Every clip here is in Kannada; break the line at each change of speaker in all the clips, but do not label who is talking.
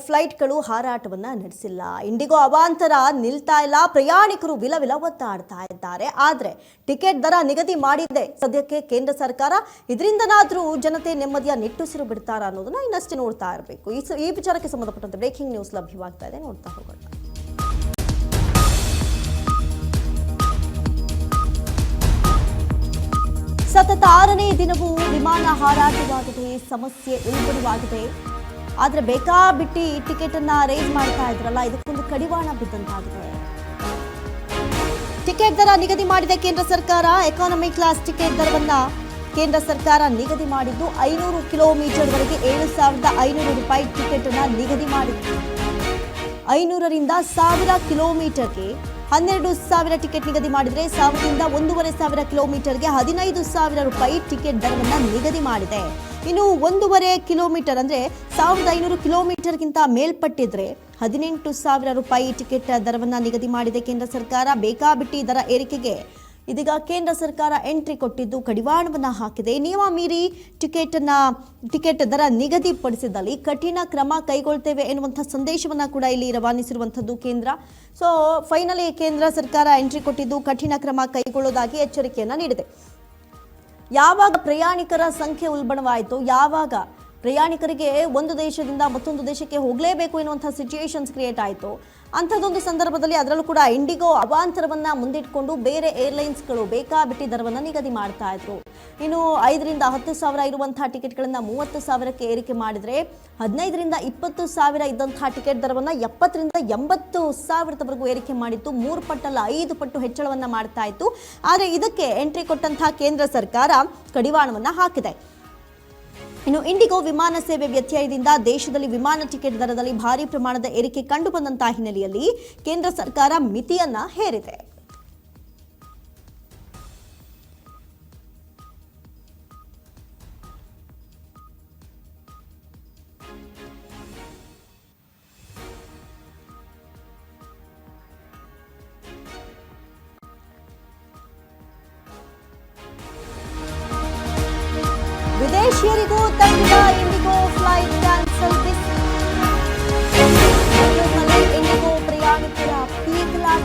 ಫ್ಲೈಟ್ಗಳು ಹಾರಾಟವನ್ನ ನಡೆಸಿಲ್ಲ. ಇಂಡಿಗೋ ಅವಾಂತರ ನಿಲ್ತಾ ಇಲ್ಲ. ಪ್ರಯಾಣಿಕರು ವಿಲವಿಲ ಒತ್ತಾಡ್ತಾ ಇದ್ದಾರೆ. ಆದರೆ ಟಿಕೆಟ್ ದರ ನಿಗದಿ ಮಾಡಿದೆ ಸದ್ಯಕ್ಕೆ ಕೇಂದ್ರ ಸರ್ಕಾರ. ಇದರಿಂದನಾದ್ರೂ ಜನತೆ ನೆಮ್ಮದಿಯ ನಿಟ್ಟುಸಿರು ಬಿಡ್ತಾರಾ ಅನ್ನೋದನ್ನ ಇನ್ನಷ್ಟೇ ನೋಡ್ತಾ ಇರಬೇಕು. ಈ ವಿಚಾರಕ್ಕೆ ಸಂಬಂಧಪಟ್ಟಂತೆ ಬ್ರೇಕಿಂಗ್ ನ್ಯೂಸ್ ಲಭ್ಯವಾಗ್ತಾ ಇದೆ, ನೋಡ್ತಾ ಹೋಗೋಣ. ಸತತ 6ನೇ ದಿನವೂ ವಿಮಾನ ಹಾರಾಟವಾಗಿದೆ, ಸಮಸ್ಯೆ ಉಲ್ಬಣವಾಗಿದೆ. ಆದರೆ ಬೇಕಾಬಿಟ್ಟಿ ಟಿಕೆಟ್ ಅನ್ನ ರೇಸ್ ಮಾಡ್ತಾ ಇದ್ರಲ್ಲ, ಇದಕ್ಕೊಂದು ಕಡಿವಾಣ ಬಿದ್ದಂತಾಗಿದೆ. ಟಿಕೆಟ್ ದರ ನಿಗದಿ ಮಾಡಿದೆ ಕೇಂದ್ರ ಸರ್ಕಾರ. ಎಕಾನಮಿ ಕ್ಲಾಸ್ ಟಿಕೆಟ್ ದರವನ್ನ ಕೇಂದ್ರ ಸರ್ಕಾರ ನಿಗದಿ ಮಾಡಿದ್ದು 500 ಕಿಲೋಮೀಟರ್ವರೆಗೆ 7,500 ರೂಪಾಯಿ ಟಿಕೆಟ್ ಅನ್ನ ನಿಗದಿ ಮಾಡಿತ್ತು. 500ರಿಂದ 1000 ಕಿಲೋಮೀಟರ್ಗೆ 12,000 ಟಿಕೆಟ್ ನಿಗದಿ ಮಾಡಿದರೆ 1,000ರಿಂದ 1,500 ಕಿಲೋಮೀಟರ್ಗೆ 15,000 ರೂಪಾಯಿ ಟಿಕೆಟ್ ದರವನ್ನು ನಿಗದಿ ಮಾಡಿದೆ. ಇನ್ನು 1.5 ಕಿಲೋಮೀಟರ್ ಅಂದರೆ 1,500 ಕಿಲೋಮೀಟರ್ಗಿಂತ ಮೇಲ್ಪಟ್ಟಿದ್ರೆ 18,000 ರೂಪಾಯಿ ಟಿಕೆಟ್ ದರವನ್ನು ನಿಗದಿ ಮಾಡಿದೆ ಕೇಂದ್ರ ಸರ್ಕಾರ. ಬೇಕಾಬಿಟ್ಟಿ ದರ ಏರಿಕೆಗೆ ಇದೀಗ ಕೇಂದ್ರ ಸರ್ಕಾರ ಎಂಟ್ರಿ ಕೊಟ್ಟಿದ್ದು ಕಡಿವಾಣವನ್ನು ಹಾಕಿದೆ. ನಿಯಮ ಮೀರಿ ಟಿಕೆಟ್ ದರ ನಿಗದಿಪಡಿಸಿದಲ್ಲಿ ಕಠಿಣ ಕ್ರಮ ಕೈಗೊಳ್ತೇವೆ ಎನ್ನುವಂಥ ಸಂದೇಶವನ್ನು ಕೂಡ ಇಲ್ಲಿ ರವಾನಿಸಿರುವಂಥದ್ದು ಕೇಂದ್ರ. ಸೊ ಫೈನಲಿ ಕೇಂದ್ರ ಸರ್ಕಾರ ಎಂಟ್ರಿ ಕೊಟ್ಟಿದ್ದು ಕಠಿಣ ಕ್ರಮ ಕೈಗೊಳ್ಳೋದಾಗಿ ಎಚ್ಚರಿಕೆಯನ್ನು ನೀಡಿದೆ. ಯಾವಾಗ ಪ್ರಯಾಣಿಕರ ಸಂಖ್ಯೆ ಉಲ್ಬಣವಾಯಿತು, ಯಾವಾಗ ಪ್ರಯಾಣಿಕರಿಗೆ ಒಂದು ದೇಶದಿಂದ ಮತ್ತೊಂದು ದೇಶಕ್ಕೆ ಹೋಗಲೇಬೇಕು ಎನ್ನುವಂಥ ಸಿಚುಯೇಷನ್ಸ್ ಕ್ರಿಯೇಟ್ ಆಯಿತು, ಅಂಥದ್ದೊಂದು ಸಂದರ್ಭದಲ್ಲಿ ಅದರಲ್ಲೂ ಕೂಡ ಇಂಡಿಗೋ ಅವಾಂತರವನ್ನು ಮುಂದಿಟ್ಕೊಂಡು ಬೇರೆ ಏರ್ಲೈನ್ಸ್ಗಳು ಬೇಕಾಬಿಟ್ಟಿ ದರವನ್ನು ನಿಗದಿ ಮಾಡ್ತಾ ಇದ್ರು. ಇನ್ನು 5ರಿಂದ 10,000 ಇರುವಂತಹ ಟಿಕೆಟ್ಗಳನ್ನು 30,000ಕ್ಕೆ ಏರಿಕೆ ಮಾಡಿದರೆ 15ರಿಂದ 20,000 ಇದ್ದಂತಹ ಟಿಕೆಟ್ ದರವನ್ನು 70ರಿಂದ 80,000ವರೆಗೂ ಏರಿಕೆ ಮಾಡಿತ್ತು. 3 ಪಟ್ಟಲ್ಲ 5 ಪಟ್ಟು ಹೆಚ್ಚಳವನ್ನು ಮಾಡ್ತಾ ಇತ್ತು. ಆದರೆ ಇದಕ್ಕೆ ಎಂಟ್ರಿ ಕೊಟ್ಟಂತಹ ಕೇಂದ್ರ ಸರ್ಕಾರ ಕಡಿವಾಣವನ್ನು ಹಾಕಿದೆ. ಇನ್ನು ಇಂಡಿಗೋ ವಿಮಾನ ಸೇವೆ ವ್ಯತ್ಯಯದಿಂದ ದೇಶದಲ್ಲಿ ವಿಮಾನ ಟಿಕೆಟ್ ದರದಲ್ಲಿ ಭಾರಿ ಪ್ರಮಾಣದ ಏರಿಕೆ ಕಂಡು ಬಂದಂತಹ ಹಿನ್ನೆಲೆಯಲ್ಲಿ ಕೇಂದ್ರ ಸರ್ಕಾರ ಮಿತಿಯನ್ನ ಹೇರಿದೆ. ವಿದೇಶಿಯರಿಗೂ ತಗ್ಗಿದ ಇಂಡಿಗೋ ಫ್ಲೈಟ್ ಕ್ಯಾನ್ಸಲ್. ಇಂಡಿಗೋ ಪ್ರಯಾಣಿಕರ ಪೀಕಲಾಟ.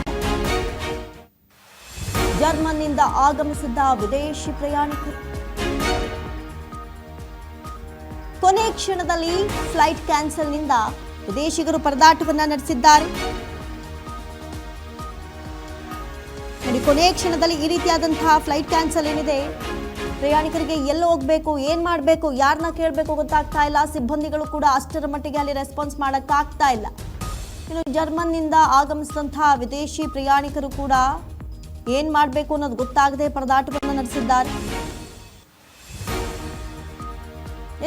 ಜರ್ಮನ್ನಿಂದ ಆಗಮಿಸಿದ್ದ ವಿದೇಶಿ ಪ್ರಯಾಣಿಕರು ಕೊನೆ ಕ್ಷಣದಲ್ಲಿ ಫ್ಲೈಟ್ ಕ್ಯಾನ್ಸಲ್ನಿಂದ ವಿದೇಶಿಗರು ಪರದಾಟವನ್ನ ನಡೆಸಿದ್ದಾರೆ. ಕೊನೆ ಕ್ಷಣದಲ್ಲಿ ಈ ರೀತಿಯಾದಂತಹ ಫ್ಲೈಟ್ ಕ್ಯಾನ್ಸಲ್ ಏನಿದೆ, ಪ್ರಯಾಣಿಕರಿಗೆ ಎಲ್ಲಿ ಹೋಗಬೇಕು, ಏನು ಮಾಡಬೇಕು, ಯಾರನ್ನ ಕೇಳಬೇಕು ಗೊತ್ತಾಗ್ತಾ ಇಲ್ಲ. ಸಿಬ್ಬಂದಿಗಳು ಕೂಡ ಅಷ್ಟರ ಮಟ್ಟಿಗೆ ಅಲ್ಲಿ ರೆಸ್ಪಾನ್ಸ್ ಮಾಡೋಕ್ಕಾಗ್ತಾ ಇಲ್ಲ. ಇನ್ನು ಜರ್ಮನ್ನಿಂದ ಆಗಮಿಸಿದಂತಹ ವಿದೇಶಿ ಪ್ರಯಾಣಿಕರು ಕೂಡ ಏನು ಮಾಡಬೇಕು ಅನ್ನೋದು ಗೊತ್ತಾಗದೆ ಪರದಾಟವನ್ನು ನಡೆಸಿದ್ದಾರೆ.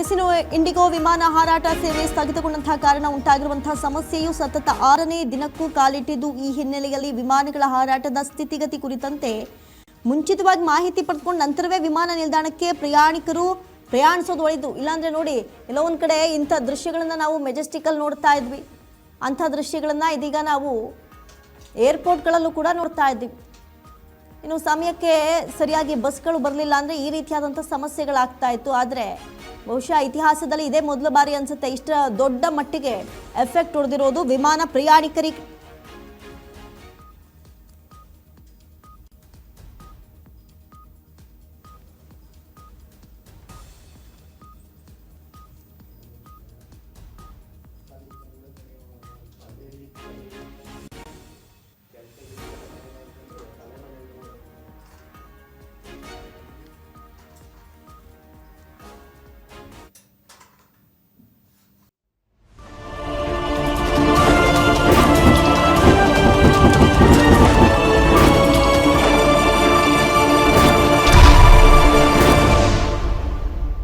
ಇನ್ನು ಇಂಡಿಗೋ ವಿಮಾನ ಹಾರಾಟ ಸೇವೆ ಸ್ಥಗಿತಗೊಂಡಂತಹ ಕಾರಣ ಉಂಟಾಗಿರುವಂತಹ ಸಮಸ್ಯೆಯು ಸತತ 6ನೇ ದಿನಕ್ಕೂ ಕಾಲಿಟ್ಟಿದ್ದು. ಈ ಹಿನ್ನೆಲೆಯಲ್ಲಿ ವಿಮಾನಗಳ ಹಾರಾಟದ ಸ್ಥಿತಿಗತಿ ಕುರಿತಂತೆ ಮುಂಚಿತವಾಗಿ ಮಾಹಿತಿ ಪಡೆದುಕೊಂಡು ನಂತರವೇ ವಿಮಾನ ನಿಲ್ದಾಣಕ್ಕೆ ಪ್ರಯಾಣಿಕರು ಪ್ರಯಾಣಿಸೋದು ಒಳಿತು. ಇಲ್ಲಾಂದರೆ ನೋಡಿ, ಎಲ್ಲೋ ಒಂದು ಕಡೆ ಇಂಥ ದೃಶ್ಯಗಳನ್ನು ನಾವು ಮೆಜೆಸ್ಟಿಕಲ್ಲಿ ನೋಡ್ತಾ ಇದ್ವಿ. ಅಂಥ ದೃಶ್ಯಗಳನ್ನು ಇದೀಗ ನಾವು ಏರ್ಪೋರ್ಟ್ಗಳಲ್ಲೂ ಕೂಡ ನೋಡ್ತಾ ಇದ್ವಿ. ಇನ್ನು ಸಮಯಕ್ಕೆ ಸರಿಯಾಗಿ ಬಸ್ಗಳು ಬರಲಿಲ್ಲ ಅಂದರೆ ಈ ರೀತಿಯಾದಂಥ ಸಮಸ್ಯೆಗಳಾಗ್ತಾ ಇತ್ತು. ಆದರೆ ಬಹುಶಃ ಇತಿಹಾಸದಲ್ಲಿ ಇದೇ ಮೊದಲ ಬಾರಿ ಅನಿಸುತ್ತೆ ಇಷ್ಟು ದೊಡ್ಡ ಮಟ್ಟಿಗೆ ಎಫೆಕ್ಟ್ ಹೊಡೆದಿರೋದು ವಿಮಾನ ಪ್ರಯಾಣಿಕರಿಗೆ.